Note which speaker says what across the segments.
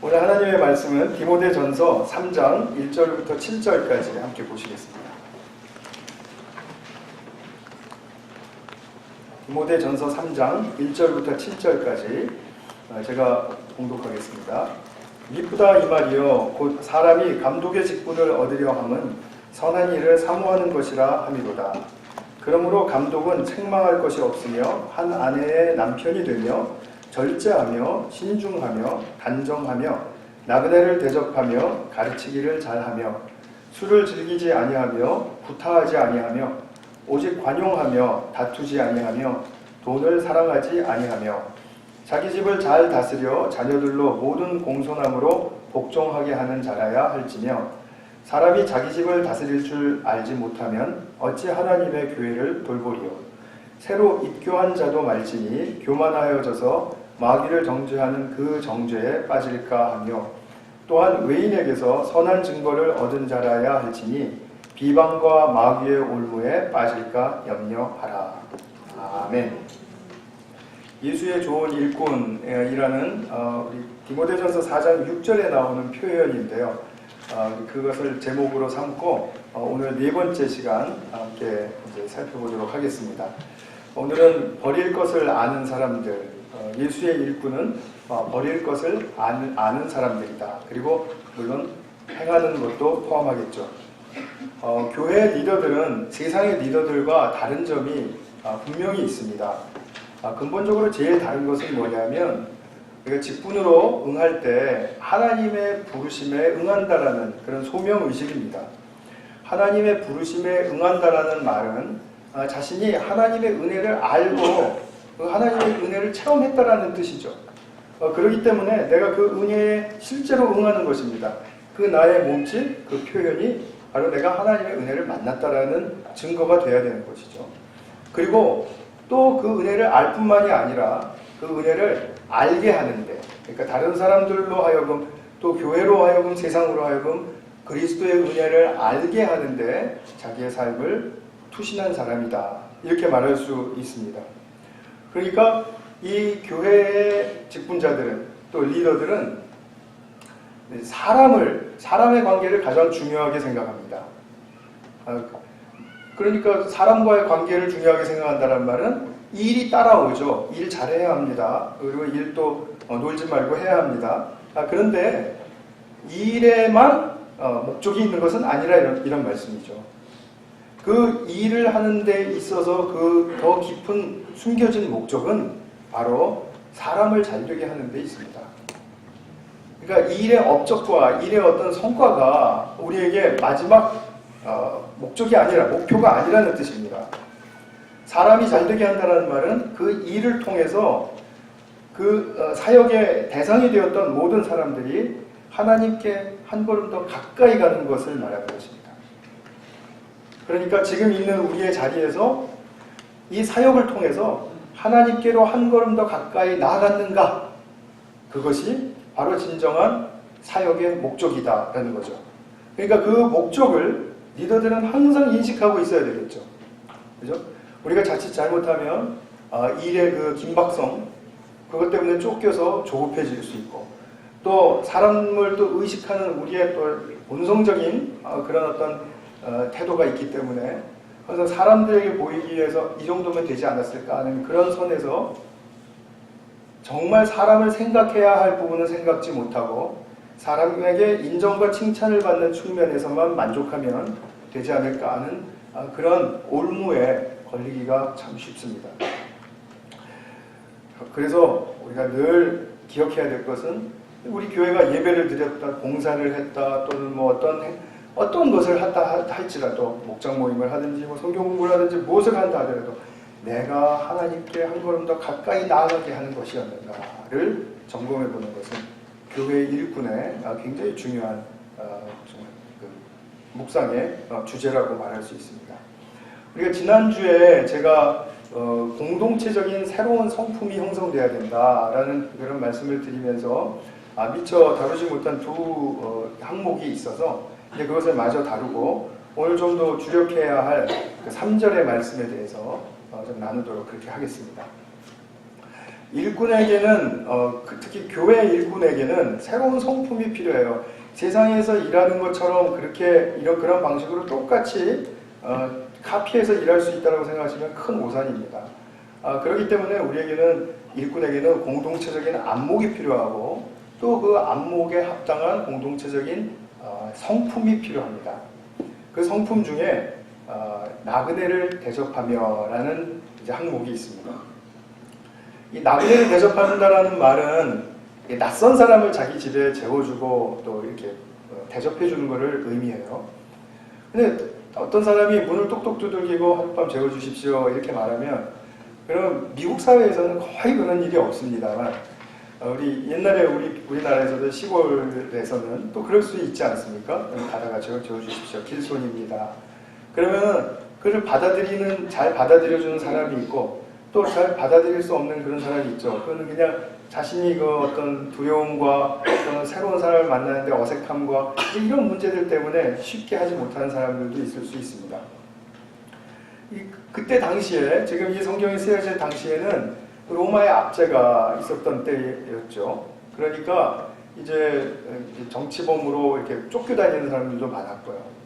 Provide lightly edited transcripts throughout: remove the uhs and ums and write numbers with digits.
Speaker 1: 오늘 하나님의 말씀은 디모데전서 3장 1절부터 7절까지 함께 보시겠습니다. 디모데전서 3장 1절부터 7절까지 제가 봉독하겠습니다. 미쁘다 이 말이요 곧 사람이 감독의 직분을 얻으려 함은 선한 일을 사모하는 것이라 함이로다. 그러므로 감독은 책망할 것이 없으며 한 아내의 남편이 되며 절제하며 신중하며 단정하며 나그네를 대접하며 가르치기를 잘하며 술을 즐기지 아니하며 구타하지 아니하며 오직 관용하며 다투지 아니하며 돈을 사랑하지 아니하며 자기 집을 잘 다스려 자녀들로 모든 공손함으로 복종하게 하는 자라야 할지며 사람이 자기 집을 다스릴 줄 알지 못하면 어찌 하나님의 교회를 돌보리요. 새로 입교한 자도 말지니 교만하여져서 마귀를 정죄하는 그 정죄에 빠질까 하며 또한 외인에게서 선한 증거를 얻은 자라야 할지니 비방과 마귀의 올무에 빠질까 염려하라. 아멘. 예수의 좋은 일꾼이라는 우리 디모데전서 4장 6절에 나오는 표현인데요. 그것을 제목으로 삼고 오늘 네 번째 시간 함께 이제 살펴보도록 하겠습니다. 오늘은 버릴 것을 아는 사람들, 예수의 일꾼은 버릴 것을 아는 사람들이다. 그리고 물론 행하는 것도 포함하겠죠. 교회 리더들은 세상의 리더들과 다른 점이 분명히 있습니다. 근본적으로 제일 다른 것은 뭐냐면 우리가 직분으로 응할 때 하나님의 부르심에 응한다라는 그런 소명의식입니다. 하나님의 부르심에 응한다라는 말은 자신이 하나님의 은혜를 알고 그 하나님의 은혜를 체험했다라는 뜻이죠. 그렇기 때문에 내가 그 은혜에 실제로 응하는 것입니다. 그 나의 몸짓, 그 표현이 바로 내가 하나님의 은혜를 만났다라는 증거가 되어야 되는 것이죠. 그리고 또 그 은혜를 알 뿐만이 아니라 그 은혜를 알게 하는데, 그러니까 다른 사람들로 하여금 또 교회로 하여금 세상으로 하여금 그리스도의 은혜를 알게 하는데 자기의 삶을 투신한 사람이다. 이렇게 말할 수 있습니다. 그러니까 이 교회의 직분자들은 또 리더들은 사람의 관계를 가장 중요하게 생각합니다. 그러니까 사람과의 관계를 중요하게 생각한다는 말은 일이 따라오죠. 일 잘해야 합니다. 그리고 일도 놀지 말고 해야 합니다. 그런데 일에만 목적이 있는 것은 아니라 이런 말씀이죠. 그 일을 하는 데 있어서 그 더 깊은 숨겨진 목적은 바로 사람을 잘되게 하는 데 있습니다. 그러니까 일의 업적과 일의 어떤 성과가 우리에게 마지막 목적이 아니라 목표가 아니라는 뜻입니다. 사람이 잘되게 한다는 말은 그 일을 통해서 그 사역의 대상이 되었던 모든 사람들이 하나님께 한 걸음 더 가까이 가는 것을 말하는 것입니다. 그러니까 지금 있는 우리의 자리에서 이 사역을 통해서 하나님께로 한 걸음 더 가까이 나아갔는가? 그것이 바로 진정한 사역의 목적이다라는 거죠. 그러니까 그 목적을 리더들은 항상 인식하고 있어야 되겠죠. 그죠? 우리가 자칫 잘못하면 일의 그 긴박성, 그것 때문에 쫓겨서 조급해질 수 있고, 또 사람을 또 의식하는 우리의 또 본성적인 그런 어떤 태도가 있기 때문에 그래서 사람들에게 보이기 위해서 이 정도면 되지 않았을까 하는 그런 선에서 정말 사람을 생각해야 할 부분은 생각지 못하고 사람에게 인정과 칭찬을 받는 측면에서만 만족하면 되지 않을까 하는 그런 올무에 걸리기가 참 쉽습니다. 그래서 우리가 늘 기억해야 될 것은 우리 교회가 예배를 드렸다, 봉사를 했다, 또는 뭐 어떤 것을 한다 할지라도 목장 모임을 하든지 뭐 성경 공부를 하든지 무엇을 한다 하더라도 내가 하나님께 한 걸음 더 가까이 나아가게 하는 것이었는가를 점검해 보는 것은 교회의 일꾼의 굉장히 중요한 묵상의 주제라고 말할 수 있습니다. 우리가 지난주에 제가 공동체적인 새로운 성품이 형성돼야 된다라는 그런 말씀을 드리면서 미처 다루지 못한 두 항목이 있어서 이제 그것을 마저 다루고 오늘 좀 더 주력해야 할 그 3절의 말씀에 대해서 좀 나누도록 그렇게 하겠습니다. 일꾼에게는 특히 교회 일꾼에게는 새로운 성품이 필요해요. 세상에서 일하는 것처럼 그렇게 그런 방식으로 똑같이 카피해서 일할 수 있다고 생각하시면 큰 오산입니다. 그렇기 때문에 우리에게는 일꾼에게는 공동체적인 안목이 필요하고 또 그 안목에 합당한 공동체적인 성품이 필요합니다. 그 성품 중에 나그네를 대접하며라는 이제 항목이 있습니다. 이 나그네를 대접한다라는 말은 낯선 사람을 자기 집에 재워주고 또 이렇게 대접해주는 것을 의미해요. 근데 어떤 사람이 문을 똑똑 두들기고 하룻밤 재워주십시오 이렇게 말하면 그럼 미국 사회에서는 거의 그런 일이 없습니다만 우리 옛날에 우리나라에서도 시골에서는 또 그럴 수 있지 않습니까? 가다가 재워주십시오. 길손입니다. 그러면 그를 잘 받아들여주는 사람이 있고 또 잘 받아들일 수 없는 그런 사람이 있죠. 그거는 그냥 자신이 그 어떤 두려움과 어떤 새로운 사람을 만나는데 어색함과 이런 문제들 때문에 쉽게 하지 못하는 사람들도 있을 수 있습니다. 그때 당시에 지금 이 성경이 쓰여질 당시에는 로마의 압제가 있었던 때였죠. 그러니까 이제 정치범으로 이렇게 쫓겨다니는 사람들도 많았고요.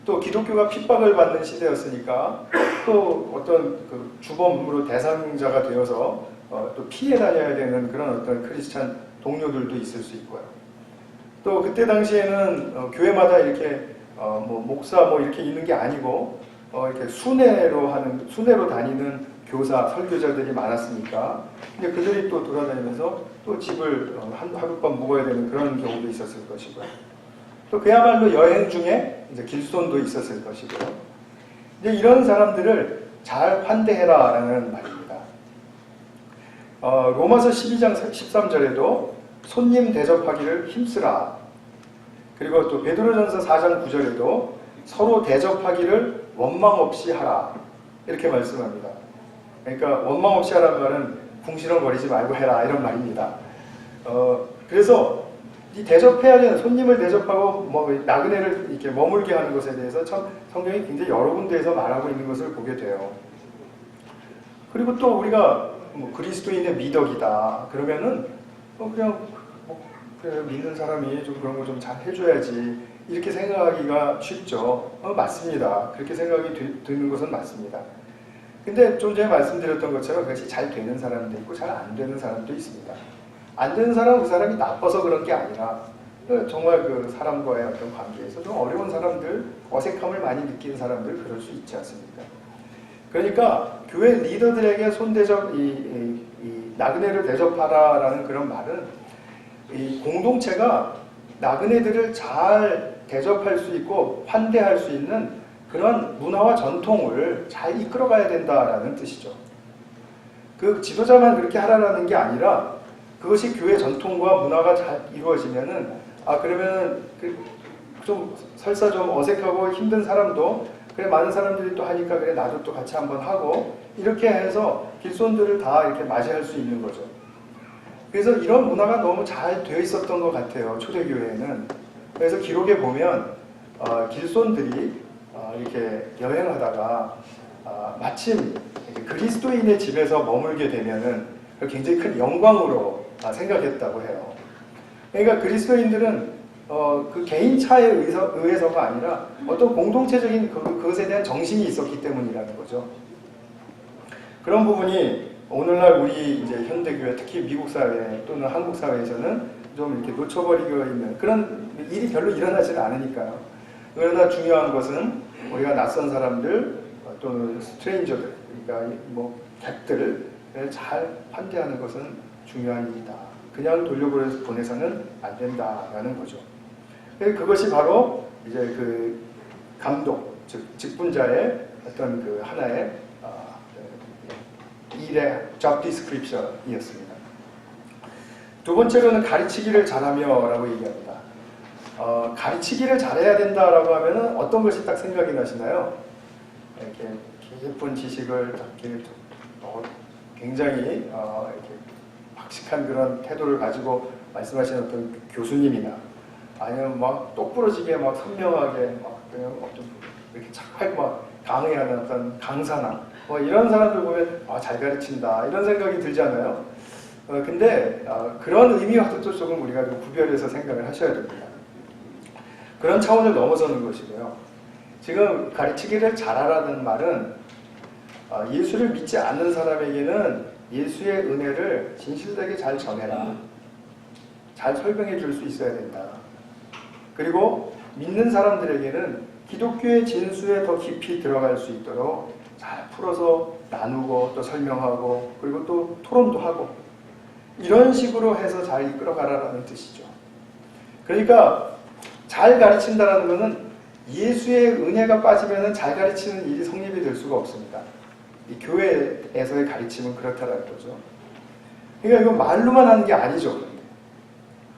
Speaker 1: 또 기독교가 핍박을 받는 시대였으니까 또 어떤 그 주범으로 대상자가 되어서 또 피해 다녀야 되는 그런 어떤 크리스찬 동료들도 있을 수 있고요. 또 그때 당시에는 교회마다 이렇게 뭐 목사 뭐 이렇게 있는 게 아니고 이렇게 순회로 다니는 교사, 설교자들이 많았으니까 근데 그들이 또 돌아다니면서 또 집을 하룻밤 묵어야 되는 그런 경우도 있었을 것이고요. 또 그야말로 여행 중에 이제 길손도 있었을 것이고요. 이제 이런 사람들을 잘 환대해라라는 말입니다. 로마서 12장 13절에도 손님 대접하기를 힘쓰라. 그리고 또 베드로전서 4장 9절에도 서로 대접하기를 원망 없이 하라. 이렇게 말씀합니다. 그러니까 원망 없이 하라는 말은 궁시렁거리지 말고 해라 이런 말입니다. 그래서 이 대접해야 되는 손님을 대접하고 뭐 나그네를 이렇게 머물게 하는 것에 대해서 참 성경이 굉장히 여러 군데에서 말하고 있는 것을 보게 돼요. 그리고 또 우리가 뭐 그리스도인의 미덕이다 그러면은 그냥 그래, 믿는 사람이 좀 그런 거 좀 잘 해줘야지 이렇게 생각하기가 쉽죠. 맞습니다. 그렇게 생각이 드는 것은 맞습니다. 근데 좀 전에 말씀드렸던 것처럼 그것이 잘 되는 사람도 있고 잘 안 되는 사람도 있습니다. 안 되는 사람은 그 사람이 나빠서 그런 게 아니라 정말 그 사람과의 어떤 관계에서 좀 어려운 사람들, 어색함을 많이 느끼는 사람들 그럴 수 있지 않습니까? 그러니까 교회 리더들에게 이 나그네를 대접하라라는 그런 말은 이 공동체가 나그네들을 잘 대접할 수 있고 환대할 수 있는 그런 문화와 전통을 잘 이끌어가야 된다라는 뜻이죠. 그 지도자만 그렇게 하라는 게 아니라 그것이 교회 전통과 문화가 잘 이루어지면은 그러면 좀 설사 좀 어색하고 힘든 사람도 그래 많은 사람들이 또 하니까 그래 나도 또 같이 한번 하고 이렇게 해서 길손들을 다 이렇게 맞이할 수 있는 거죠. 그래서 이런 문화가 너무 잘 되어 있었던 것 같아요. 초대교회에는. 그래서 기록에 보면 길손들이 이렇게 여행하다가 마침 그리스도인의 집에서 머물게 되면은 굉장히 큰 영광으로 생각했다고 해요. 그러니까 그리스도인들은 그 개인 차에 의해서가 아니라 어떤 공동체적인 그것에 대한 정신이 있었기 때문이라는 거죠. 그런 부분이 오늘날 우리 이제 현대교회, 특히 미국 사회 또는 한국 사회에서는 좀 이렇게 놓쳐버리고 있는 그런 일이 별로 일어나지는 않으니까요. 그러나 중요한 것은 우리가 낯선 사람들 또는 스트레인저들, 그러니까 뭐 객들을 잘 환대하는 것은 중요한 일이다. 그냥 돌려보내서는 안 된다라는 거죠. 그것이 바로 이제 그 감독, 즉 직분자의 어떤 그 하나의 일의 job description이었습니다. 두 번째로는 가르치기를 잘하며라고 얘기합니다. 가르치기를 잘해야 된다라고 하면은 어떤 것이 딱 생각이 나시나요? 이렇게 깊은 지식을 굉장히 이렇게 박식한 그런 태도를 가지고 말씀하시는 어떤 교수님이나 아니면 막 똑부러지게 막 선명하게 막 그냥 어떤 이렇게 착하게 막 강의하는 어떤 강사나 뭐 이런 사람들 보면 잘 가르친다 이런 생각이 들잖아요. 근데 그런 의미와도 또 조금 우리가 좀 구별해서 생각을 하셔야 됩니다. 그런 차원을 넘어서는 것이고요. 지금 가르치기를 잘하라는 말은 예수를 믿지 않는 사람에게는 예수의 은혜를 진실되게 잘 전해라. 잘 설명해 줄 수 있어야 된다. 그리고 믿는 사람들에게는 기독교의 진수에 더 깊이 들어갈 수 있도록 잘 풀어서 나누고 또 설명하고 그리고 또 토론도 하고 이런 식으로 해서 잘 이끌어가라는 뜻이죠. 그러니까 잘 가르친다라는 것은 예수의 은혜가 빠지면 잘 가르치는 일이 성립이 될 수가 없습니다. 이 교회에서의 가르침은 그렇다라는 거죠. 그러니까 이거 말로만 하는 게 아니죠.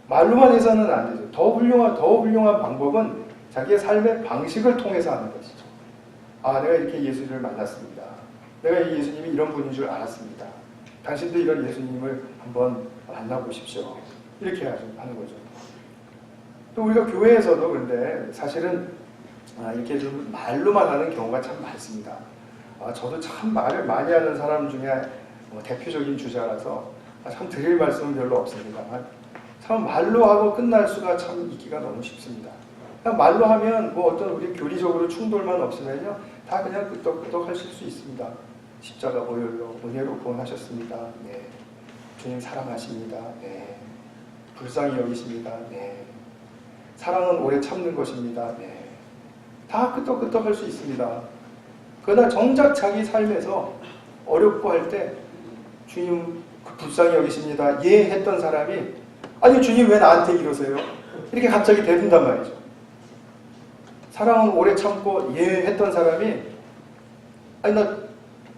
Speaker 1: 말로만 해서는 안 되죠. 더 훌륭한 방법은 자기의 삶의 방식을 통해서 하는 것이죠. 내가 이렇게 예수님을 만났습니다. 내가 이 예수님이 이런 분인 줄 알았습니다. 당신도 이런 예수님을 한번 만나보십시오. 이렇게 하는 거죠. 또 우리가 교회에서도 그런데 사실은 이렇게 좀 말로만 하는 경우가 참 많습니다. 저도 참 말을 많이 하는 사람 중에 대표적인 주자라서 참 드릴 말씀은 별로 없습니다만 참 말로 하고 끝날 수가 참 있기가 너무 쉽습니다. 그냥 말로 하면 어떤 우리 교리적으로 충돌만 없으면요 다 그냥 끄떡끄떡 하실 수 있습니다. 십자가 보혈로 은혜로 구원하셨습니다. 네. 주님 사랑하십니다. 네. 불쌍히 여기십니다. 네. 사랑은 오래 참는 것입니다. 네. 다 끄떡끄떡 할 수 있습니다. 그러나 정작 자기 삶에서 어렵고 할 때 주님 불쌍히 여기십니다. 예 했던 사람이 아니 주님 왜 나한테 이러세요? 이렇게 갑자기 대든단 말이죠. 사랑은 오래 참고 예 했던 사람이 아니 나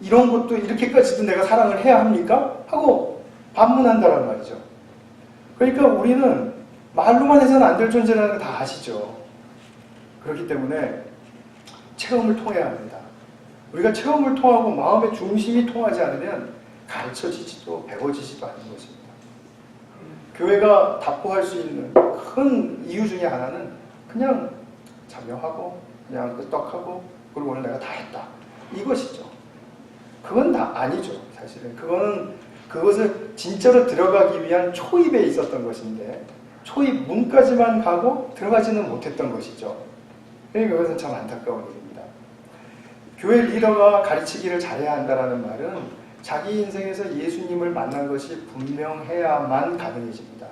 Speaker 1: 이런 것도 이렇게까지도 내가 사랑을 해야 합니까? 하고 반문한다는 말이죠. 그러니까 우리는 말로만 해서는 안 될 존재라는 거 다 아시죠. 그렇기 때문에 체험을 통해야 합니다. 우리가 체험을 통하고 마음의 중심이 통하지 않으면 가르쳐지지도 배워지지도 않는 것입니다. 교회가 답보할 수 있는 큰 이유 중에 하나는 그냥 참여하고 그냥 끄떡하고 그리고 오늘 내가 다 했다. 이것이죠. 그건 다 아니죠. 사실은 그것을 진짜로 들어가기 위한 초입에 있었던 것인데 초입 문까지만 가고 들어가지는 못했던 것이죠. 그러니까 그것은 참 안타까운 일입니다. 교회 리더가 가르치기를 잘해야 한다는 말은 자기 인생에서 예수님을 만난 것이 분명해야만 가능해집니다.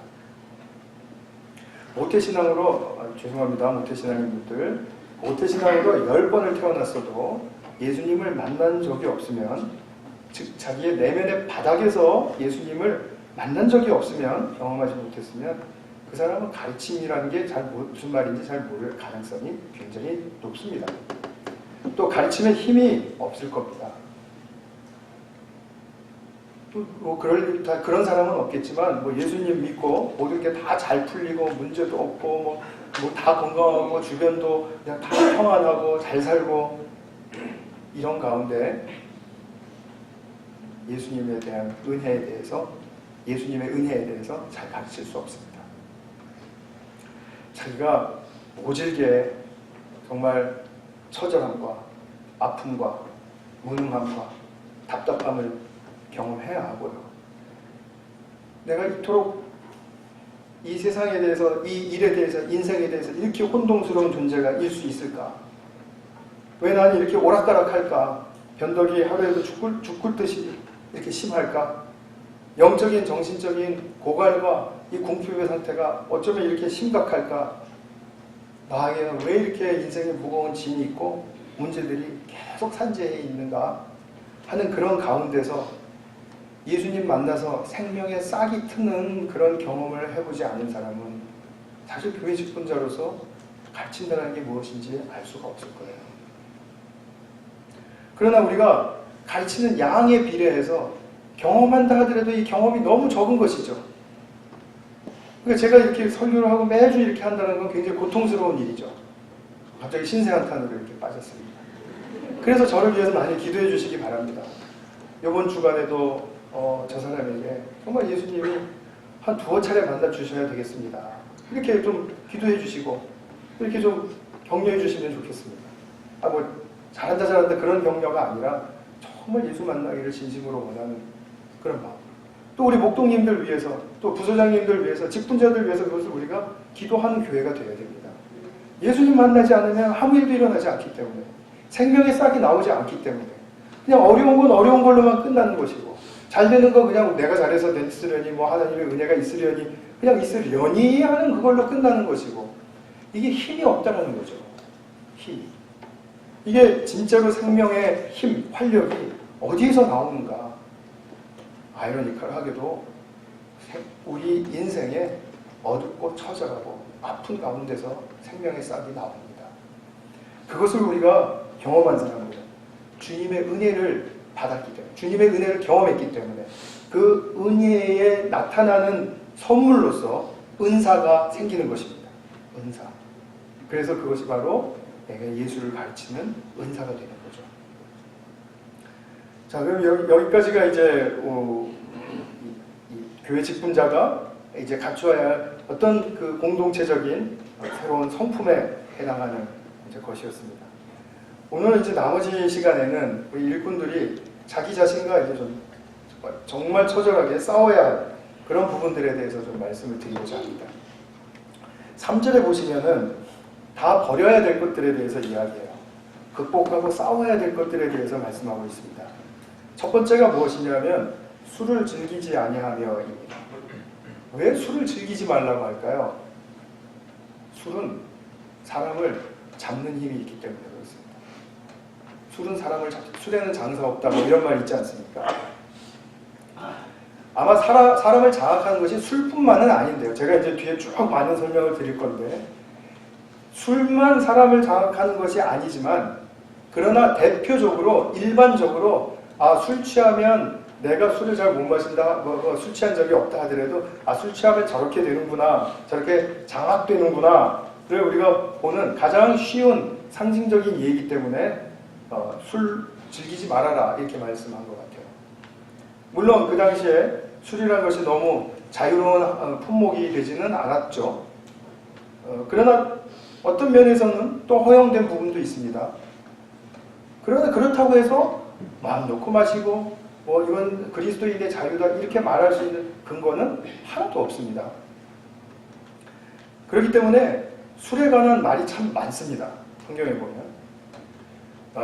Speaker 1: 모태신앙으로 죄송합니다. 모태신앙인분들 모태신앙으로 10번을 태어났어도 예수님을 만난 적이 없으면 즉 자기의 내면의 바닥에서 예수님을 만난 적이 없으면 경험하지 못했으면 그 사람은 가르침이라는 게 무슨 말인지 잘 모를 가능성이 굉장히 높습니다. 또 가르침에 힘이 없을 겁니다. 또 그런 사람은 없겠지만 예수님 믿고 모든 게 다 잘 풀리고 문제도 없고 다 건강하고 주변도 그냥 다 평안하고 잘 살고 이런 가운데 예수님에 대한 은혜에 대해서 예수님의 은혜에 대해서 잘 가르칠 수 없습니다. 자기가 모질게 정말 처절함과 아픔과 무능함과 답답함을 경험해야 하고요. 내가 이토록 이 세상에 대해서 이 일에 대해서 인생에 대해서 이렇게 혼동스러운 존재가 일 수 있을까? 왜 나는 이렇게 오락가락할까? 변덕이 하루에도 죽을 듯이 이렇게 심할까? 영적인 정신적인 고갈과 이 궁핍의 상태가 어쩌면 이렇게 심각할까? 나에게는 왜 이렇게 인생에 무거운 짐이 있고 문제들이 계속 산재해 있는가 하는 그런 가운데서 예수님 만나서 생명의 싹이 트는 그런 경험을 해보지 않은 사람은 사실 교회 직분자로서 가르친다는 게 무엇인지 알 수가 없을 거예요. 그러나 우리가 가르치는 양에 비례해서 경험한다 하더라도 이 경험이 너무 적은 것이죠. 그러니까 제가 이렇게 설교를 하고 매주 이렇게 한다는 건 굉장히 고통스러운 일이죠. 갑자기 신세한탄으로 이렇게 빠졌습니다. 그래서 저를 위해서 많이 기도해 주시기 바랍니다. 이번 주간에도 저 사람에게 정말 예수님이 한 두어 차례 만나 주셔야 되겠습니다. 이렇게 좀 기도해 주시고 이렇게 좀 격려해 주시면 좋겠습니다. 잘한다 그런 격려가 아니라 정말 예수 만나기를 진심으로 원하는 그런 마음. 또 우리 목동님들 위해서, 또 부소장님들 위해서, 직분자들 위해서 그것을 우리가 기도하는 교회가 되어야 됩니다. 예수님 만나지 않으면 아무 일도 일어나지 않기 때문에, 생명의 싹이 나오지 않기 때문에, 그냥 어려운 건 어려운 걸로만 끝나는 것이고, 잘 되는 거 그냥 내가 잘해서 있으려니, 뭐 하나님의 은혜가 있으려니, 그냥 있으려니 하는 그걸로 끝나는 것이고, 이게 힘이 없다는 거죠. 힘이. 이게 진짜로 생명의 힘, 활력이 어디에서 나오는가? 아이러니컬하게도 우리 인생에 어둡고 처절하고 아픈 가운데서 생명의 싹이 나옵니다. 그것을 우리가 경험한 사람은 주님의 은혜를 받았기 때문에, 주님의 은혜를 경험했기 때문에 그 은혜에 나타나는 선물로서 은사가 생기는 것입니다. 은사. 그래서 그것이 바로 내가 예수를 가르치는 은사가 되는 거죠. 자, 그럼 여기까지가 이제 이 교회 직분자가 이제 갖추어야 할 어떤 그 공동체적인 새로운 성품에 해당하는 이제 것이었습니다. 오늘 이제 나머지 시간에는 우리 일꾼들이 자기 자신과 이제 좀 정말 처절하게 싸워야 할 그런 부분들에 대해서 좀 말씀을 드리고자 합니다. 3절에 보시면은 다 버려야 될 것들에 대해서 이야기해요. 극복하고 싸워야 될 것들에 대해서 말씀하고 있습니다. 첫 번째가 무엇이냐면 술을 즐기지 아니하며입니다. 왜 술을 즐기지 말라고 할까요? 술은 사람을 잡는 힘이 있기 때문에 그렇습니다. 술은 사람을 술에는 장사 없다 뭐 이런 말 있지 않습니까? 아마 사람을 장악하는 것이 술뿐만은 아닌데요. 제가 이제 뒤에 쭉 많은 설명을 드릴 건데 술만 사람을 장악하는 것이 아니지만 그러나 대표적으로 일반적으로 술 취하면 내가 술을 잘 못 마신다, 술 취한 적이 없다 하더라도 술 취하면 저렇게 되는구나, 저렇게 장악되는구나를 우리가 보는 가장 쉬운 상징적인 예이기 때문에 술 즐기지 말아라 이렇게 말씀한 것 같아요. 물론 그 당시에 술이라는 것이 너무 자유로운 품목이 되지는 않았죠. 그러나 어떤 면에서는 또 허용된 부분도 있습니다. 그러나 그렇다고 해서 마음 놓고 마시고 이건 그리스도인의 자유다 이렇게 말할 수 있는 근거는 하나도 없습니다. 그렇기 때문에 술에 관한 말이 참 많습니다. 성경에 보면.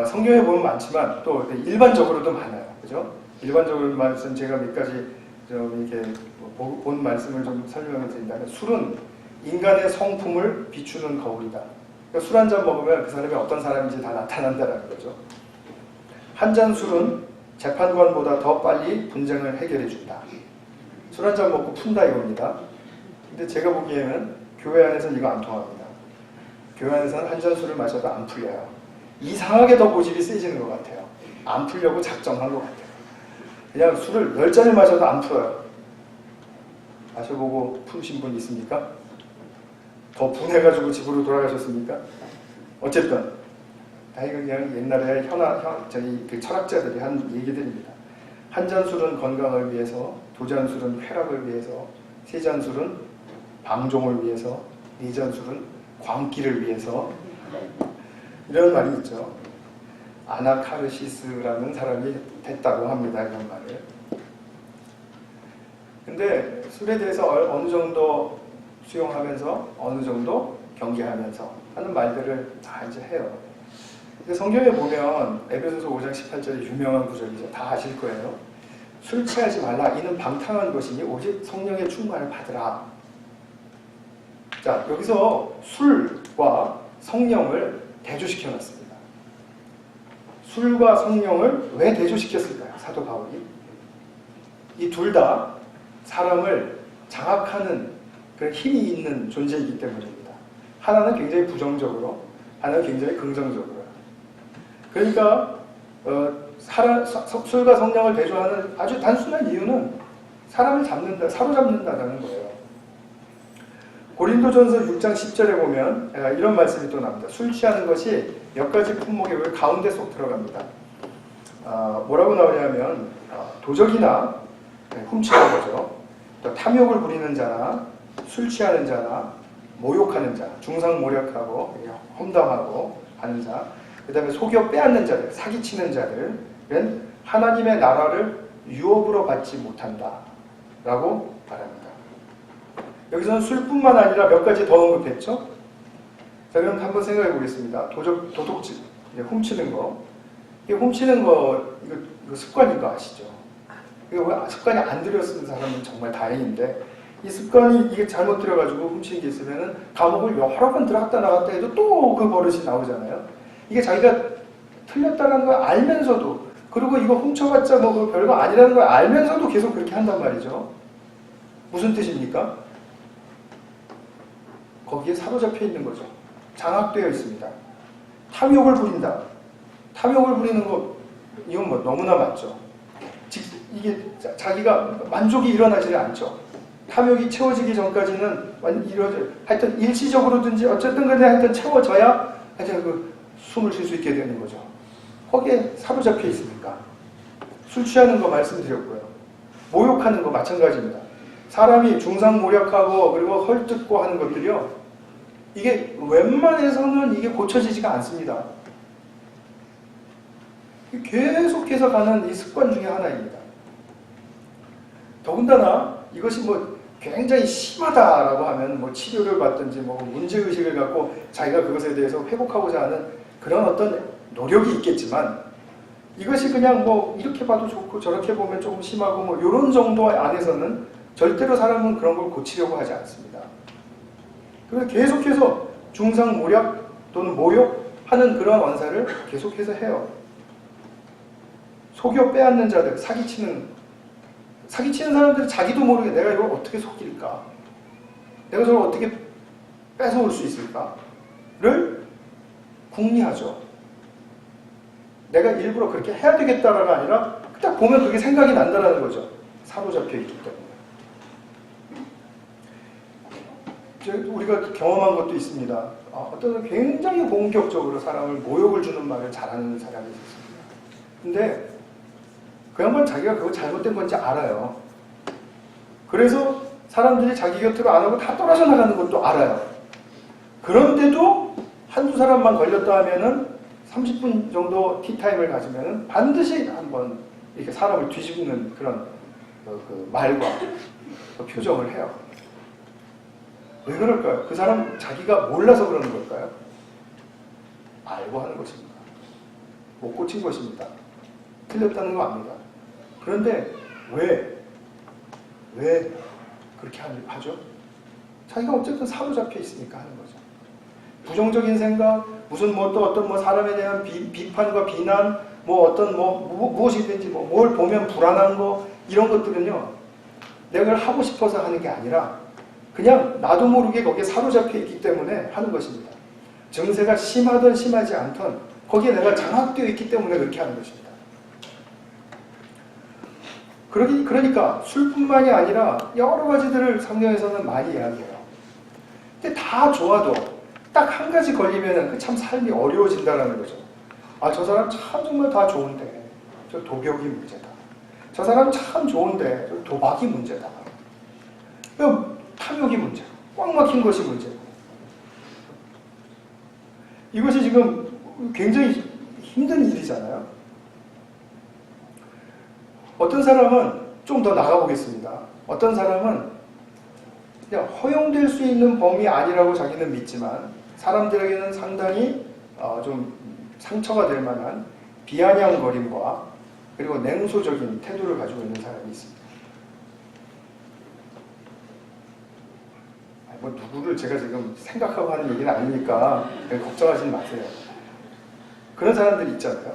Speaker 1: 성경에 보면 많지만 또 일반적으로도 많아요. 그죠? 일반적으로 말씀 제가 몇 가지 좀 이렇게 본 말씀을 좀 설명을 드린다면 술은 인간의 성품을 비추는 거울이다. 그러니까 술 한 잔 먹으면 그 사람이 어떤 사람인지 다 나타난다는 거죠. 한 잔 술은 재판관보다 더 빨리 분쟁을 해결해 준다. 술 한 잔 먹고 푼다 이겁니다. 근데 제가 보기에는 교회 안에서는 이거 안 통합니다. 교회 안에서는 한 잔 술을 마셔도 안 풀려요. 이상하게 더 고집이 세지는 것 같아요. 안 풀려고 작정한 것 같아요. 그냥 술을 10잔을 마셔도 안 풀어요. 마셔보고 푸신 분 있습니까? 더 분해가지고 집으로 돌아가셨습니까? 어쨌든 다 이거 그냥 옛날에 저희 그 철학자들이 한 얘기들입니다. 한 잔 술은 건강을 위해서, 두 잔 술은 쾌락을 위해서, 세 잔 술은 방종을 위해서, 네 잔 술은 광기를 위해서 이런 말이 있죠. 아나카르시스라는 사람이 했다고 합니다. 이런 말을. 근데 술에 대해서 어느 정도 수용하면서 어느 정도 경계하면서 하는 말들을 다 이제 해요. 근데 성경에 보면 에베소서 5장 18절에 유명한 구절이죠. 다 아실 거예요. 술 취하지 말라. 이는 방탕한 것이니 오직 성령의 충만을 받으라. 자, 여기서 술과 성령을 대조시켜 놨습니다. 술과 성령을 왜 대조시켰을까요? 사도 바울이. 이 둘 다 사람을 장악하는 그런 힘이 있는 존재이기 때문입니다. 하나는 굉장히 부정적으로, 하나는 굉장히 긍정적으로. 그러니까 술과 성령을 대조하는 아주 단순한 이유는 사람을 사로잡는다는 거예요. 고린도전서 6장 10절에 보면 이런 말씀이 또 나옵니다. 술 취하는 것이 몇 가지 품목의 가운데 속 들어갑니다. 뭐라고 나오냐면 도적이나 훔치는 거죠. 또 탐욕을 부리는 자나 술 취하는 자나 모욕하는 자, 중상모략하고 험담하고 하는 자, 그 다음에 속여 빼앗는 자들, 사기치는 자들은 하나님의 나라를 유업으로 받지 못한다. 라고 말합니다. 여기서는 술뿐만 아니라 몇 가지 더 언급했죠. 자, 그럼 한번 생각해 보겠습니다. 도둑질, 훔치는 거. 이 훔치는 거, 이거 습관인 거 아시죠? 이거 습관이 안 들였는 사람은 정말 다행인데, 이 습관이 이게 잘못 들여가지고 훔치는 게 있으면은 감옥을 여러 번 들어갔다 나갔다 해도 또 그 버릇이 나오잖아요. 이게 자기가 틀렸다는 걸 알면서도, 그리고 이거 훔쳐봤자 뭐 별거 아니라는 걸 알면서도 계속 그렇게 한단 말이죠. 무슨 뜻입니까? 거기에 사로잡혀 있는 거죠. 장악되어 있습니다. 탐욕을 부린다. 탐욕을 부리는 것, 이건 뭐 너무나 맞죠. 이게 자기가 만족이 일어나지 않죠. 탐욕이 채워지기 전까지는 하여튼 일시적으로든지 어쨌든 간에 하여튼 채워져야 하여튼 그 숨을 쉴 수 있게 되는 거죠. 거기에 사로잡혀 있으니까. 술 취하는 거 말씀드렸고요. 모욕하는 거 마찬가지입니다. 사람이 중상모략하고 그리고 헐뜯고 하는 것들이요. 이게 웬만해서는 이게 고쳐지지가 않습니다. 계속해서 가는 이 습관 중에 하나입니다. 더군다나 이것이 뭐 굉장히 심하다라고 하면 뭐 치료를 받든지 뭐 문제의식을 갖고 자기가 그것에 대해서 회복하고자 하는 그런 어떤 노력이 있겠지만 이것이 그냥 뭐 이렇게 봐도 좋고 저렇게 보면 조금 심하고 뭐 이런 정도 안에서는 절대로 사람은 그런 걸 고치려고 하지 않습니다. 그래서 계속해서 중상모략 또는 모욕하는 그런 원사를 계속해서 해요. 속여 빼앗는 자들, 사기치는 사람들은 자기도 모르게 내가 이걸 어떻게 속일까? 내가 저걸 어떻게 뺏어올 수 있을까?를 궁리하죠. 내가 일부러 그렇게 해야 되겠다가 아니라 딱 보면 그게 생각이 난다는 거죠. 사로잡혀 있기 때문에. 우리가 경험한 것도 있습니다. 어떤 굉장히 공격적으로 사람을 모욕을 주는 말을 잘하는 사람이 있었습니다. 근데 그 양반 자기가 그거 잘못된 건지 알아요. 그래서 사람들이 자기 곁으로 안 오고 다 떨어져 나가는 것도 알아요. 그런데도 한두 사람만 걸렸다 하면은 30분 정도 티타임을 가지면은 반드시 한번 이렇게 사람을 뒤집는 그런 그 말과 그 표정을 해요. 왜 그럴까요? 그 사람 자기가 몰라서 그러는 걸까요? 알고 하는 것입니다. 못 고친 것입니다. 틀렸다는 거 압니다. 그런데 왜 그렇게 하죠? 자기가 어쨌든 사로잡혀 있으니까 하는 거죠. 부정적인 생각, 무슨 뭐 또 어떤 뭐 사람에 대한 비판과 비난, 뭐 어떤 무엇이든지 뭘 보면 불안한 거 이런 것들은요. 내가 그걸 하고 싶어서 하는 게 아니라 그냥 나도 모르게 거기에 사로잡혀 있기 때문에 하는 것입니다. 증세가 심하든 심하지 않든 거기에 내가 장악되어 있기 때문에 그렇게 하는 것입니다. 그러니까 술뿐만이 아니라 여러 가지들을 성경에서는 많이 이야기해요. 근데 다 좋아도 딱 한 가지 걸리면 참 삶이 어려워진다는 거죠. 저 사람 참 정말 다 좋은데 저 도벽이 문제다. 저 사람 참 좋은데 저 도박이 문제다. 탐욕이 문제고 꽉 막힌 것이 문제고. 이것이 지금 굉장히 힘든 일이잖아요. 어떤 사람은 좀 더 나가보겠습니다. 어떤 사람은 그냥 허용될 수 있는 범위 아니라고 자기는 믿지만 사람들에게는 상당히 좀 상처가 될 만한 비아냥거림과 그리고 냉소적인 태도를 가지고 있는 사람이 있습니다. 뭐 누구를 제가 지금 생각하고 하는 얘기는 아니니까 걱정하지 마세요. 그런 사람들이 있잖아요.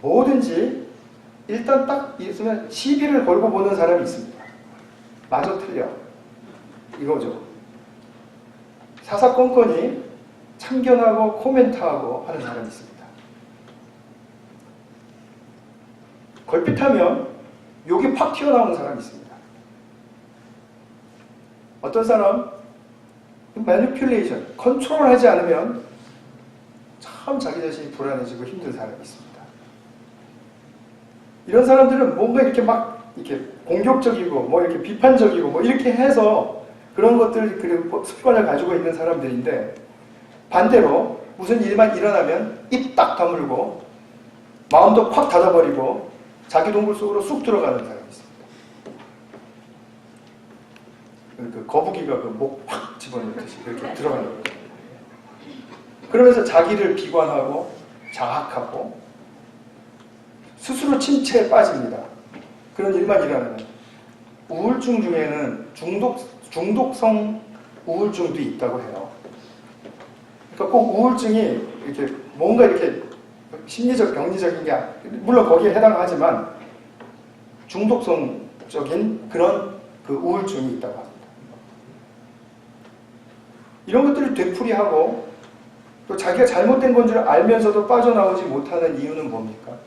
Speaker 1: 뭐든지 일단 딱 있으면 시비를 걸고 보는 사람이 있습니다. 마저 틀려. 이거죠. 사사건건이 참견하고 코멘트하고 하는 사람이 있습니다. 걸핏하면 욕이 팍 튀어나오는 사람이 있습니다. 어떤 사람 매니퓰레이션, 컨트롤하지 않으면 참 자기 자신이 불안해지고 힘든 사람이 있습니다. 이런 사람들은 뭔가 이렇게 막 이렇게 공격적이고 뭐 이렇게 비판적이고 뭐 이렇게 해서 그런 것들 그리고 습관을 가지고 있는 사람들인데 반대로 무슨 일만 일어나면 입 딱 다물고 마음도 콱 닫아버리고 자기 동굴 속으로 쑥 들어가는 사람이 있습니다. 그 거북이가 그 목 확 집어넣듯이 그렇게 들어가는 거예요. 그러면서 자기를 비관하고 자학하고 스스로 침체에 빠집니다. 그런 일만 일어나는 우울증 중에는 중독성 우울증도 있다고 해요. 그러니까 꼭 우울증이 이렇게 뭔가 이렇게 심리적, 병리적인 게 물론 거기에 해당하지만 중독성적인 그런 그 우울증이 있다고 합니다. 이런 것들을 되풀이하고 또 자기가 잘못된 건 줄 알면서도 빠져나오지 못하는 이유는 뭡니까?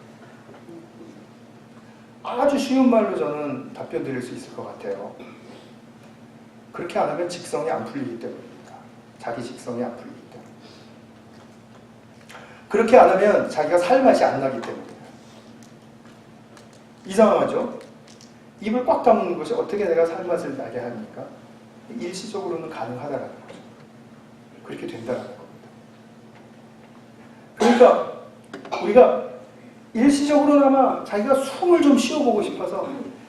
Speaker 1: 아주 쉬운 말로 저는 답변 드릴 수 있을 것 같아요. 그렇게 안 하면 직성이 안 풀리기 때문입니다. 자기 직성이 안 풀리기 때문에. 그렇게 안 하면 자기가 살맛이 안 나기 때문이에요. 이상하죠? 입을 꽉 다무는 것이 어떻게 내가 살맛을 나게 합니까? 일시적으로는 가능하다는 거죠. 그렇게 된다는 겁니다. 그러니까 우리가 일시적으로나마 자기가 숨을 좀 쉬어보고 싶어서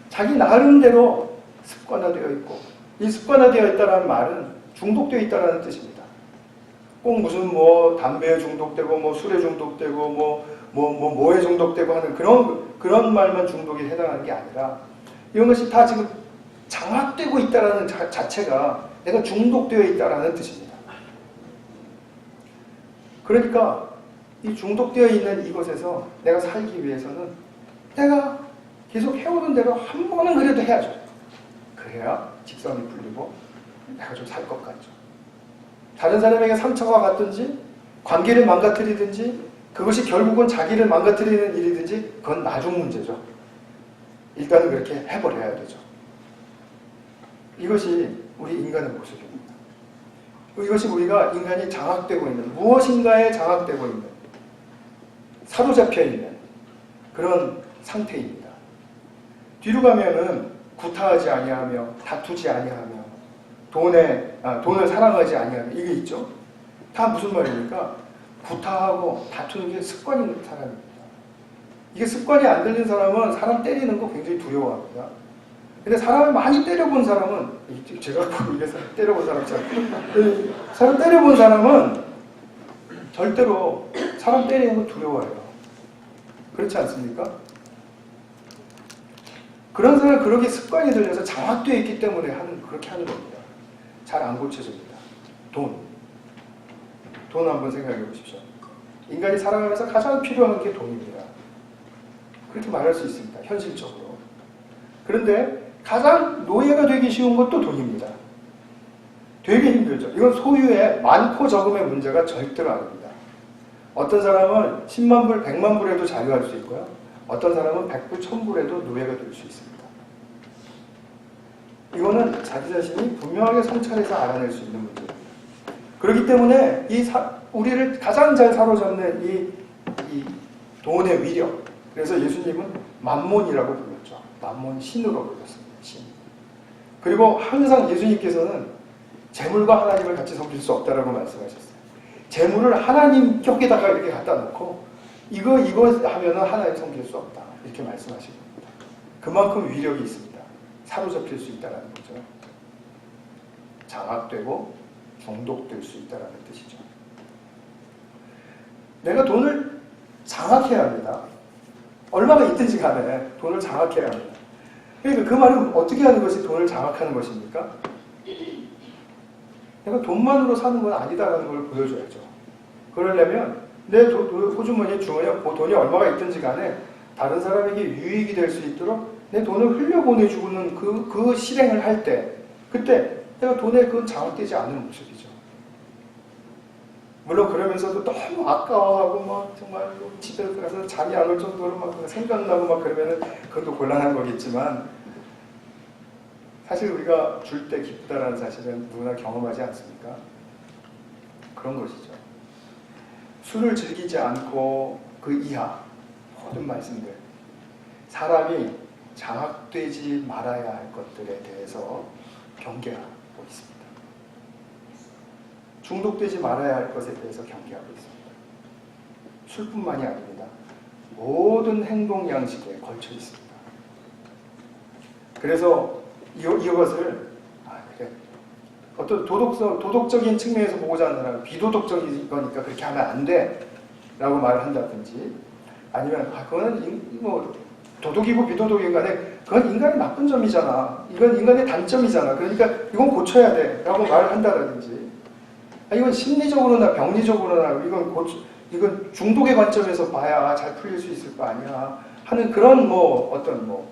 Speaker 1: 자기 나름대로 습관화되어 있고, 이 습관화되어 있다는 말은 중독되어 있다는 뜻입니다. 꼭 무슨 뭐 담배에 중독되고 뭐 술에 중독되고 뭐에 중독되고 하는 그런 말만 중독에 해당하는 게 아니라 이런 것이 다 지금 장악되고 있다는 자체가 내가 중독되어 있다는 뜻입니다. 그러니까 이 중독되어 있는 이곳에서 내가 살기 위해서는 내가 계속 해오던 대로 한 번은 그래도 해야죠. 그래야 직성이 풀리고 내가 좀 살 것 같죠. 다른 사람에게 상처가 갔든지 관계를 망가뜨리든지 그것이 결국은 자기를 망가뜨리는 일이든지 그건 나중 문제죠. 일단은 그렇게 해버려야 되죠. 이것이 우리 인간의 모습입니다. 이것이 우리가 인간이 장악되고 있는, 무엇인가에 장악되고 있는, 사로잡혀 있는 그런 상태입니다. 뒤로 가면은 구타하지 아니하며 다투지 아니하며 돈을 사랑하지 아니하며 이게 있죠. 다 무슨 말입니까? 구타하고 다투는 게 습관이 있는 사람입니다. 이게 습관이 안 들린 사람은 사람 때리는 거 굉장히 두려워합니다. 근데 사람을 많이 때려본 사람은, 제가 이래서 때려본 사람처럼, 사람 때려본 사람은 절대로 사람 때리는 거 두려워해요. 그렇지 않습니까? 그런 사람은 그렇게 습관이 들려서 장악되어 있기 때문에 그렇게 하는 겁니다. 잘 안 고쳐집니다. 돈 한번 생각해 보십시오. 인간이 살아가면서 가장 필요한 게 돈입니다. 그렇게 말할 수 있습니다. 현실적으로. 그런데 가장 노예가 되기 쉬운 것도 돈입니다. 되게 힘들죠. 이건 소유의 많고 적음의 문제가 절대로 아닙니다. 어떤 사람은 10만 불, 100만 불에도 자유할 수 있고요. 어떤 사람은 100불, 1000불에도 노예가 될 수 있습니다. 이거는 자기 자신이 분명하게 성찰해서 알아낼 수 있는 문제입니다. 그렇기 때문에 우리를 가장 잘 사로잡는 이 돈의 위력, 그래서 예수님은 만몬이라고 불렀죠. 만몬, 신으로 불렀습니다. 신. 그리고 항상 예수님께서는 재물과 하나님을 같이 섬길 수 없다라고 말씀하셨어요. 재물을 하나님 격에다가 이렇게 갖다 놓고 이거 하면은 하나님 섬길 수 없다. 이렇게 말씀하신 겁니다. 그만큼 위력이 있습니다. 사로잡힐 수 있다는 거죠. 장악되고 중독될 수 있다는 뜻이죠. 내가 돈을 장악해야 합니다. 얼마가 있든지 간에 돈을 장악해야 합니다. 그러니까 그 말은 어떻게 하는 것이 돈을 장악하는 것입니까? 내가 돈만으로 사는 건 아니다라는 걸 보여줘야죠. 그러려면 내 호주머니에 돈이 얼마가 있든지 간에 다른 사람에게 유익이 될 수 있도록 내 돈을 흘려보내주는 그 실행을 할 때 그때 내가 돈에 그건 장악되지 않는 모습이죠. 물론 그러면서도 너무 아까워하고 막 정말 집에 가서 잠이 안 올 정도로 막 생각나고 막 그러면은 그것도 곤란한 거겠지만 사실 우리가 줄 때 기쁘다라는 사실은 누구나 경험하지 않습니까? 그런 것이죠. 술을 즐기지 않고 그 이하 모든 말씀들 사람이 장악되지 말아야 할 것들에 대해서 경계하고 있습니다. 중독되지 말아야 할 것에 대해서 경계하고 있습니다. 술뿐만이 아닙니다. 모든 행동 양식에 걸쳐 있습니다. 그래서 이것을 그래 어떤 도덕적인 측면에서 보고자 하는 사람은 비도덕적인 거니까 그렇게 하면 안 돼 라고 말을 한다든지, 아니면 그거는 뭐 도덕이고 비도덕인 간에 그건 인간의 나쁜 점이잖아, 이건 인간의 단점이잖아, 그러니까 이건 고쳐야 돼 라고 말을 한다든지, 이건 심리적으로나 병리적으로나 이건 중독의 관점에서 봐야 잘 풀릴 수 있을 거 아니야 하는 그런 어떤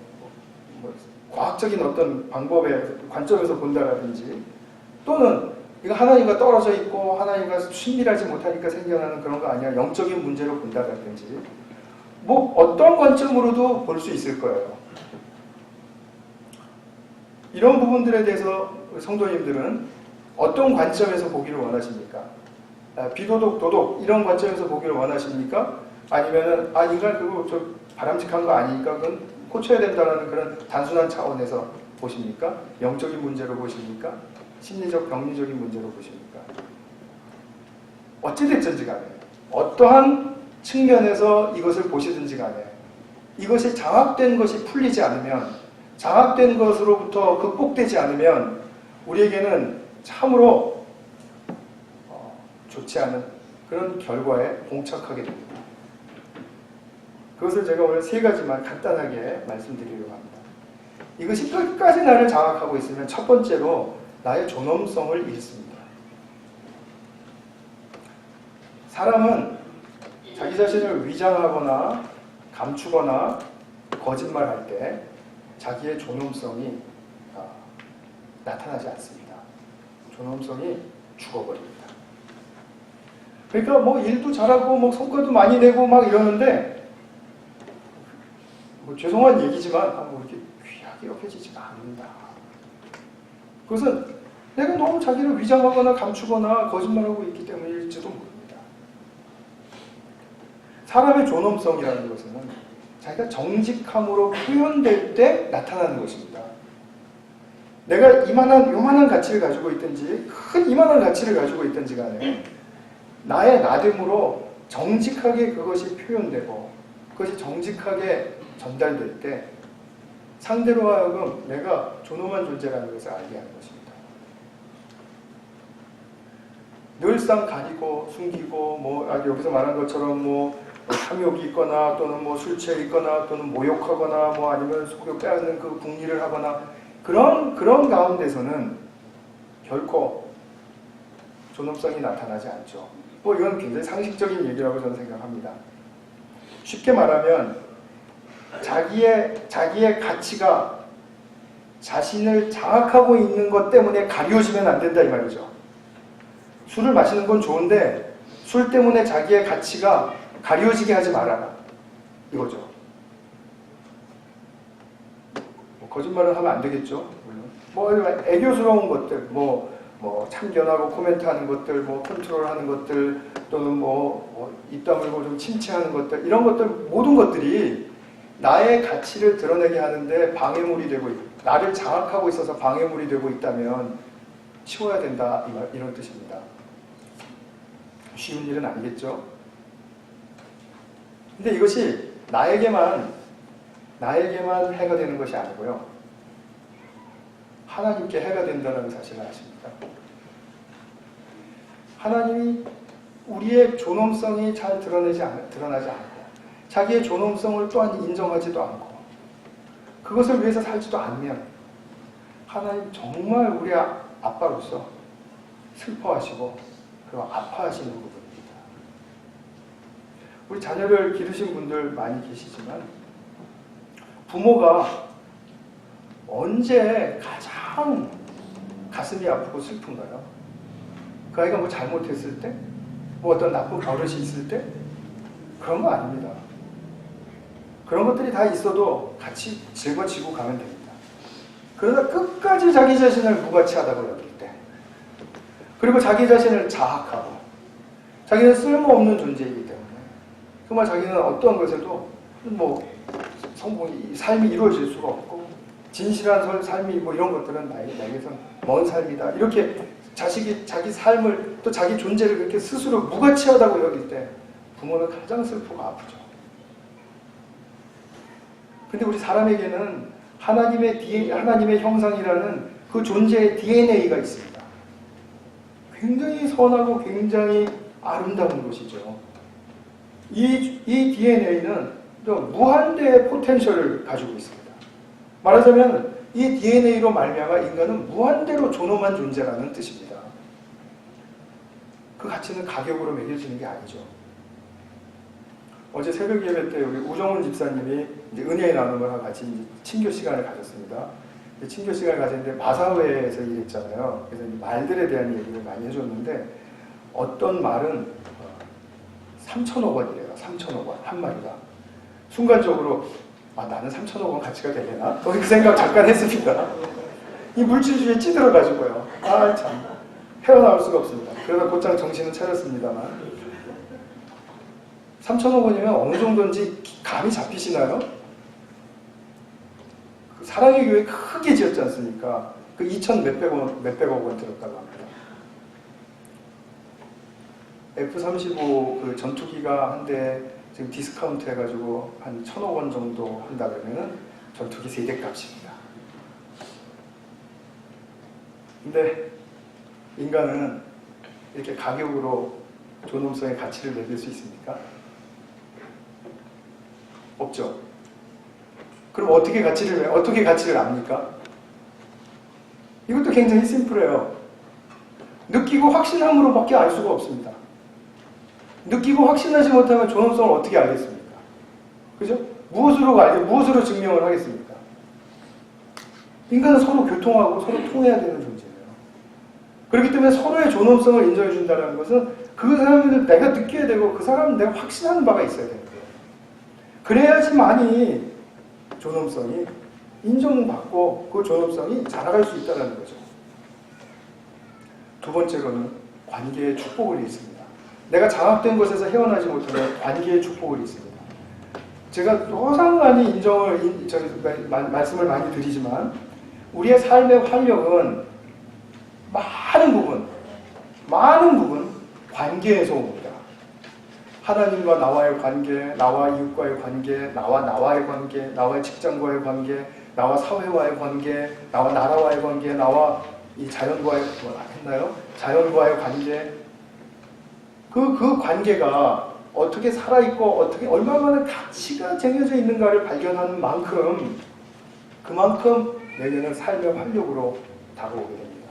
Speaker 1: 과학적인 어떤 방법의 관점에서 본다라든지, 또는 이거 하나님과 떨어져 있고 하나님과 친밀하지 못하니까 생겨나는 그런 거 아니야, 영적인 문제로 본다라든지, 어떤 관점으로도 볼 수 있을 거예요. 이런 부분들에 대해서 성도님들은 어떤 관점에서 보기를 원하십니까? 비도덕, 도덕 이런 관점에서 보기를 원하십니까? 아니면은 인간 그거 좀 바람직한 거 아니니까 그건 고쳐야 된다는 그런 단순한 차원에서 보십니까? 영적인 문제로 보십니까? 심리적, 병리적인 문제로 보십니까? 어찌됐든지 간에 어떠한 측면에서 이것을 보시든지 간에 이것이 장악된 것이 풀리지 않으면, 장악된 것으로부터 극복되지 않으면 우리에게는 참으로 좋지 않은 그런 결과에 봉착하게 됩니다. 그것을 제가 오늘 3가지만 간단하게 말씀드리려고 합니다. 이것이 끝까지 나를 장악하고 있으면 첫 번째로 나의 존엄성을 잃습니다. 사람은 자기 자신을 위장하거나 감추거나 거짓말할 때 자기의 존엄성이 나타나지 않습니다. 존엄성이 죽어버립니다. 그러니까 일도 잘하고 성과도 많이 내고 이러는데 죄송한 얘기지만 이렇게 귀하게 여겨지지가 않는다. 그것은 내가 너무 자기를 위장하거나 감추거나 거짓말하고 있기 때문일지도 모릅니다. 사람의 존엄성이라는 것은 자기가 정직함으로 표현될 때 나타나는 것입니다. 내가 요만한 가치를 가지고 있든지 큰 이만한 가치를 가지고 있든지 간에 나의 나됨으로 정직하게 그것이 표현되고 그것이 정직하게 전달될 때 상대로 하여금 내가 존엄한 존재라는 것을 알게 하는 것입니다. 늘상 가리고 숨기고 여기서 말한 것처럼 탐욕이 있거나 또는 술 취해 있거나 또는 모욕하거나 아니면 속여 빼앗는 그 궁리를 하거나 그런 가운데서는 결코 존엄성이 나타나지 않죠. 이건 굉장히 상식적인 얘기라고 저는 생각합니다. 쉽게 말하면 자기의 가치가 자신을 장악하고 있는 것 때문에 가려지면 안 된다 이 말이죠. 술을 마시는 건 좋은데 술 때문에 자기의 가치가 가려지게 하지 말아라 이거죠. 거짓말을 하면 안 되겠죠. 애교스러운 것들, 참견하고 코멘트하는 것들, 컨트롤하는 것들, 또는 입 다물고 좀 침체하는 것들, 이런 것들 모든 것들이 나의 가치를 드러내게 하는데 방해물이 되고 나를 장악하고 있어서 방해물이 되고 있다면 치워야 된다 이런 뜻입니다. 쉬운 일은 아니겠죠. 근데 이것이 나에게만 해가 되는 것이 아니고요. 하나님께 해가 된다는 사실을 아십니까? 하나님이 우리의 존엄성이 잘 드러나지 않고 자기의 존엄성을 또한 인정하지도 않고 그것을 위해서 살지도 않으면 하나님 정말 우리 아빠로서 슬퍼하시고 그리고 아파하시는 부분입니다. 우리 자녀를 기르신 분들 많이 계시지만 부모가 언제 가장 가슴이 아프고 슬픈가요? 그 아이가 잘못했을 때? 어떤 나쁜 버릇이 있을 때? 그런 거 아닙니다. 그런 것들이 다 있어도 같이 짊어지고 가면 됩니다. 그러다 끝까지 자기 자신을 무가치하다고 여길 때, 그리고 자기 자신을 자학하고 자기는 쓸모없는 존재이기 때문에 정말 자기는 어떠한 것에도 삶이 이루어질 수가 없고 진실한 삶이 이런 것들은 나에게선 먼 삶이다. 이렇게 자기 삶을 또 자기 존재를 그렇게 스스로 무가치하다고 여길 때 부모는 가장 슬프고 아프죠. 근데 우리 사람에게는 하나님의 형상이라는 그 존재의 DNA가 있습니다. 굉장히 선하고 굉장히 아름다운 것이죠. 이 DNA는 무한대의 포텐셜을 가지고 있습니다. 말하자면 이 DNA로 말미암아 인간은 무한대로 존엄한 존재라는 뜻입니다. 그 가치는 가격으로 매겨지는 게 아니죠. 어제 새벽 예배 때 우리 우정훈 집사님이 이제 은혜의 나눔을 같이 이제 친교 시간을 가졌습니다. 친교 시간을 가졌는데 마사회에서 일했잖아요. 그래서 말들에 대한 얘기를 많이 해줬는데 어떤 말은 3천억 원이래요. 3천억 원 한 마리가. 순간적으로 나는 3천억 원 가치가 되려나? 그 생각 잠깐 했습니다. 이 물질주의에 찌들어가지고요. 참 헤어나올 수가 없습니다. 그러다 곧장 정신은 차렸습니다만 3천억 원이면 어느 정도인지 감이 잡히시나요? 사랑의 교회 크게 지었지 않습니까? 그 2천 몇백억 원 들었다고 합니다. F-35 그 전투기가 한 대 지금 디스카운트 해가지고 한 1,000억 원 정도 한다 그러면은 전투기 3대 값입니다. 근데 인간은 이렇게 가격으로 존엄성의 가치를 매길 수 있습니까? 없죠. 그럼 어떻게 가치를 압니까? 이것도 굉장히 심플해요. 느끼고 확신함으로밖에 알 수가 없습니다. 느끼고 확신하지 못하면 존엄성을 어떻게 알겠습니까? 그죠? 무엇으로 증명을 하겠습니까? 인간은 서로 교통하고 서로 통해야 되는 존재예요. 그렇기 때문에 서로의 존엄성을 인정해 준다는 것은 그 사람을 내가 느껴야 되고 그 사람은 내가 확신하는 바가 있어야 되는 거예요. 그래야지만이 존엄성이 인정받고 그 존엄성이 자라갈 수 있다는 거죠. 두 번째로는 관계의 축복을 있습니다. 내가 장악된 곳에서 헤어나지 못하면 관계의 축복을 있습니다. 제가 항상 많이 말씀을 많이 드리지만 우리의 삶의 활력은 많은 부분 관계에서 옵니다. 하나님과 나와의 관계, 나와 이웃과의 관계, 나와의 관계, 나와 직장과의 관계, 나와 사회와의 관계, 나와 나라와의 관계, 나와 이 자연과의 자연과의 관계. 그 관계가 어떻게 살아있고 어떻게 얼마나 가치가 쟁여져 있는가를 발견하는 만큼 그만큼 내게는 삶의 활력으로 다가오게 됩니다.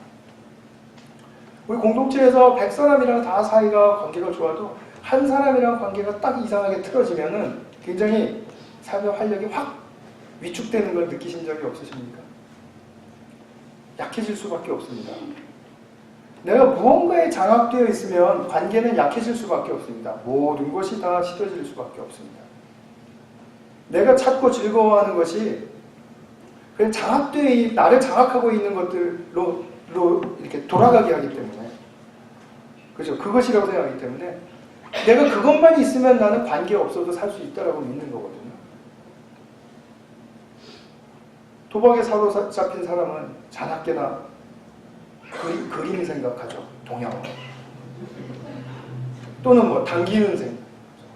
Speaker 1: 우리 공동체에서 100사람이랑 다 사이가 관계가 좋아도 한 사람이랑 관계가 딱 이상하게 틀어지면은 굉장히 삶의 활력이 확 위축되는 걸 느끼신 적이 없으십니까? 약해질 수밖에 없습니다. 내가 무언가에 장악되어 있으면 관계는 약해질 수밖에 없습니다. 모든 것이 다 싫어질 수밖에 없습니다. 내가 찾고 즐거워하는 것이 그냥 나를 장악하고 있는 것들로 이렇게 돌아가게 하기 때문에, 그죠? 그것이라고 생각하기 때문에 내가 그것만 있으면 나는 관계 없어도 살 수 있다라고 믿는 거거든요. 도박에 사로잡힌 사람은 자나깨나 그림 생각하죠. 동양. 또는 당기는 생각.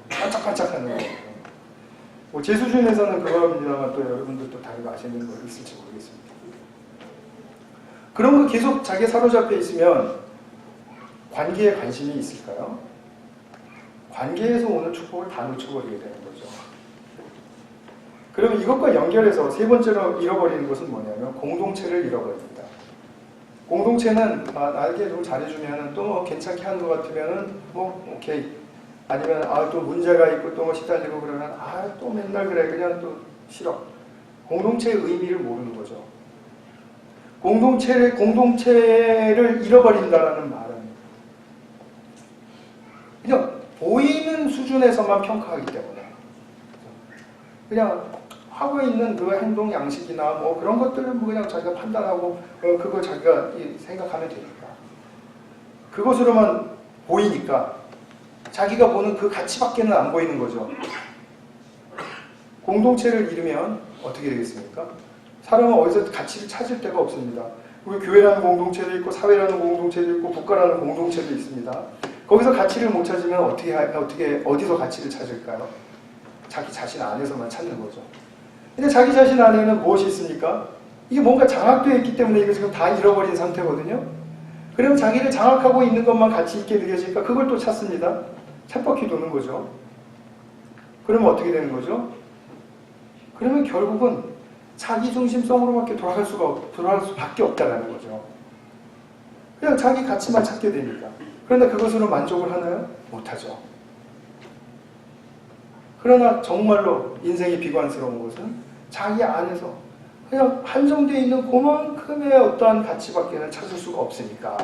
Speaker 1: 반짝반짝하는 거. 제 수준에서는 그거입니다만 또 여러분들도 다른 거 아시는 거 있을지 모르겠습니다. 그런 거 계속 자기에 사로잡혀 있으면 관계에 관심이 있을까요? 관계에서 오는 축복을 다 놓쳐버리게 되는 거죠. 그러면 이것과 연결해서 세 번째로 잃어버리는 것은 뭐냐면 공동체를 잃어버립니다. 공동체는 나에게 좀 잘해주면 또 괜찮게 하는 것 같으면 오케이. 아니면 또 문제가 있고 또 시달리고 그러면 또 맨날 그래 그냥 또 싫어. 공동체의 의미를 모르는 거죠. 공동체를 잃어버린다는 말은 그냥 보이는 수준에서만 평가하기 때문에 그냥 하고 있는 그 행동 양식이나 그런 것들은 그냥 자기가 판단하고 그걸 자기가 생각하면 되니까 그것으로만 보이니까 자기가 보는 그 가치밖에는 안 보이는 거죠. 공동체를 잃으면 어떻게 되겠습니까? 사람은 어디서 가치를 찾을 데가 없습니다. 우리 교회라는 공동체도 있고 사회라는 공동체도 있고 국가라는 공동체도 있습니다. 거기서 가치를 못 찾으면 어디서 가치를 찾을까요? 자기 자신 안에서만 찾는 거죠. 근데 자기 자신 안에는 무엇이 있습니까? 이게 뭔가 장악되어 있기 때문에 이거 지금 다 잃어버린 상태거든요. 그럼 자기를 장악하고 있는 것만 가치 있게 느껴지니까 그걸 또 찾습니다. 쳇바퀴 도는 거죠. 그러면 어떻게 되는 거죠? 그러면 결국은 자기 중심성으로밖에 돌아갈 수밖에 없다는 거죠. 그냥 자기 가치만 찾게 되니까. 그러나 그것으로 만족을 하나요? 못하죠. 그러나 정말로 인생이 비관스러운 것은 자기 안에서 그냥 한정되어 있는 그만큼의 어떠한 가치밖에는 찾을 수가 없으니까.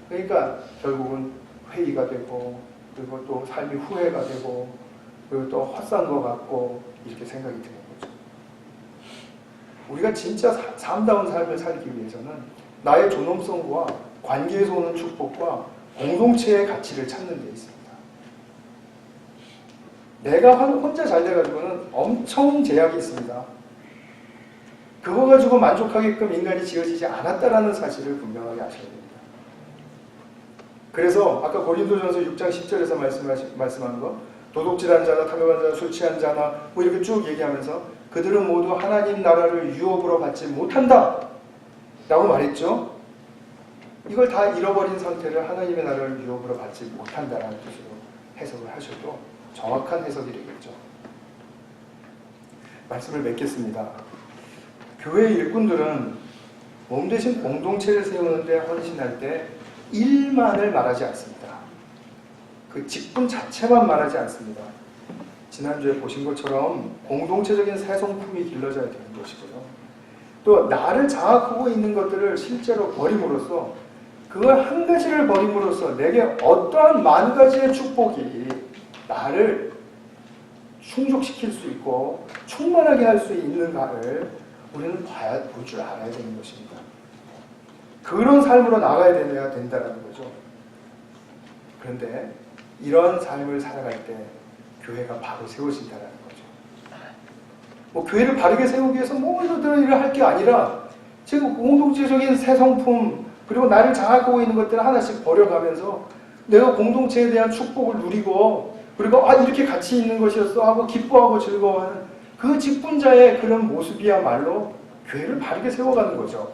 Speaker 1: 그러니까 결국은 회의가 되고, 그리고 또 삶이 후회가 되고, 그리고 또 헛산 것 같고, 이렇게 생각이 드는 거죠. 우리가 진짜 삶다운 삶을 살기 위해서는 나의 존엄성과 관계에서 오는 축복과 공동체의 가치를 찾는 데 있습니다. 내가 혼자 잘 돼가지고는 엄청 제약이 있습니다. 그거 가지고 만족하게끔 인간이 지어지지 않았다라는 사실을 분명하게 아셔야 됩니다. 그래서 아까 고린도전서 6장 10절에서 말씀한 거, 도둑질한 자나 탐욕한 자나 술 취한 자나 뭐 이렇게 쭉 얘기하면서 그들은 모두 하나님 나라를 유업으로 받지 못한다 라고 말했죠. 이걸 다 잃어버린 상태를 하나님의 나라를 유업으로 받지 못한다라는 뜻으로 해석을 하셔도 정확한 해석이 되겠죠. 말씀을 맺겠습니다. 교회 일꾼들은 몸 대신 공동체를 세우는데 헌신할 때 일만을 말하지 않습니다. 그 직분 자체만 말하지 않습니다. 지난주에 보신 것처럼 공동체적인 새 성품이 길러져야 되는 것이고요. 또 나를 장악하고 있는 것들을 실제로 버림으로써 그걸 한 가지를 버림으로써 내게 어떠한 만 가지의 축복이 나를 충족시킬 수 있고 충만하게 할 수 있는가를 우리는 볼 줄 알아야 되는 것입니다. 그런 삶으로 나가야 된다는 거죠. 그런데 이런 삶을 살아갈 때 교회가 바로 세워진다는 거죠. 뭐 교회를 바르게 세우기 위해서 모든 일을 할 게 아니라 지금 공동체적인 새 성품 그리고 나를 장악하고 있는 것들을 하나씩 버려가면서 내가 공동체에 대한 축복을 누리고 그리고 이렇게 가치 있는 것이었어 하고 기뻐하고 즐거워하는 그 직분자의 그런 모습이야말로 교회를 바르게 세워가는 거죠.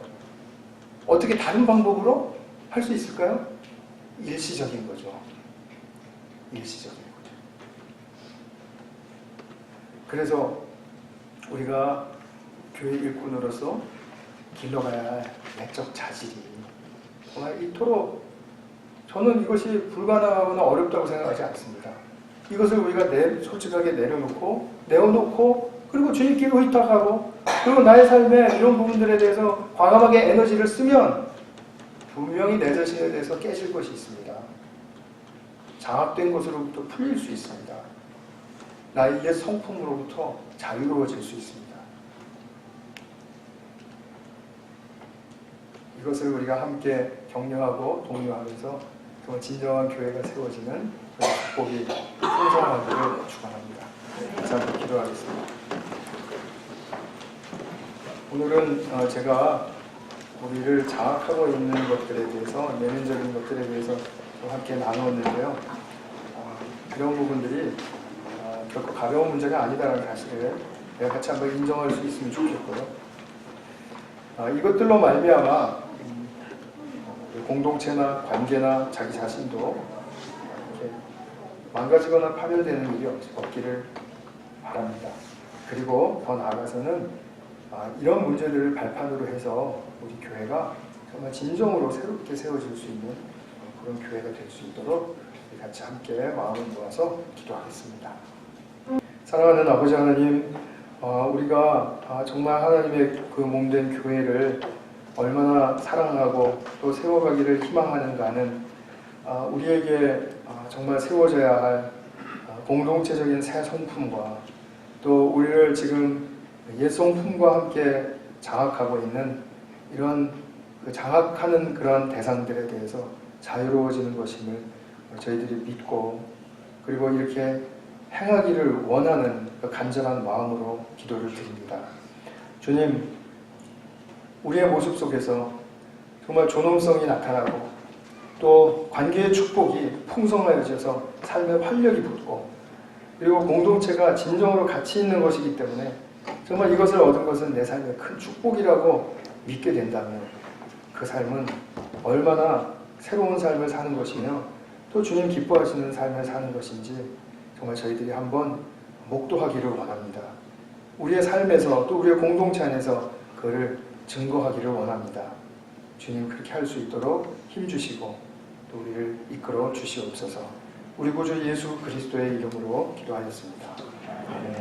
Speaker 1: 어떻게 다른 방법으로 할 수 있을까요? 일시적인 거죠. 일시적인 거죠. 그래서 우리가 교회 일꾼으로서 길러가야 할 내적 자질이 정말 이토록 저는 이것이 불가능하거나 어렵다고 생각하지 않습니다. 이것을 우리가 솔직하게 내어놓고 그리고 주님께 의탁하고 그리고 나의 삶에 이런 부분들에 대해서 과감하게 에너지를 쓰면 분명히 내 자신에 대해서 깨질 것이 있습니다. 장악된 것으로부터 풀릴 수 있습니다. 나의 옛 성품으로부터 자유로워질 수 있습니다. 이것을 우리가 함께 격려하고 독려하면서 정말 진정한 교회가 세워지는 그런 축복이 풍성하기를 축원합니다. 다시 한번 기도하겠습니다. 오늘은 제가 우리를 장악하고 있는 것들에 대해서 내면적인 것들에 대해서 함께 나누었는데요. 그런 부분들이 결코 가벼운 문제가 아니다라는 사실을 내가 같이 한번 인정할 수 있으면 좋겠고요. 이것들로 말미암아 공동체나 관계나 자기 자신도 이렇게 망가지거나 파멸되는 일이 없기를 바랍니다. 그리고 더 나아가서는 이런 문제들을 발판으로 해서 우리 교회가 정말 진정으로 새롭게 세워질 수 있는 그런 교회가 될 수 있도록 같이 함께 마음을 모아서 기도하겠습니다. 사랑하는 아버지 하나님, 우리가 정말 하나님의 그 몸된 교회를 얼마나 사랑하고 또 세워가기를 희망하는가는 우리에게 정말 세워져야 할 공동체적인 새 성품과 또 우리를 지금 옛 성품과 함께 장악하고 있는 이런 장악하는 그런 대상들에 대해서 자유로워지는 것임을 저희들이 믿고 그리고 이렇게 행하기를 원하는 그 간절한 마음으로 기도를 드립니다. 주님, 우리의 모습 속에서 정말 존엄성이 나타나고 또 관계의 축복이 풍성해져서 삶의 활력이 붙고 그리고 공동체가 진정으로 가치 있는 것이기 때문에 정말 이것을 얻은 것은 내 삶의 큰 축복이라고 믿게 된다면 그 삶은 얼마나 새로운 삶을 사는 것이며 또 주님 기뻐하시는 삶을 사는 것인지 정말 저희들이 한번 목도하기를 원합니다. 우리의 삶에서 또 우리의 공동체 안에서 그를 증거하기를 원합니다. 주님 그렇게 할 수 있도록 힘주시고 또 우리를 이끌어 주시옵소서. 우리 구주 예수 그리스도의 이름으로 기도하였습니다. 아멘.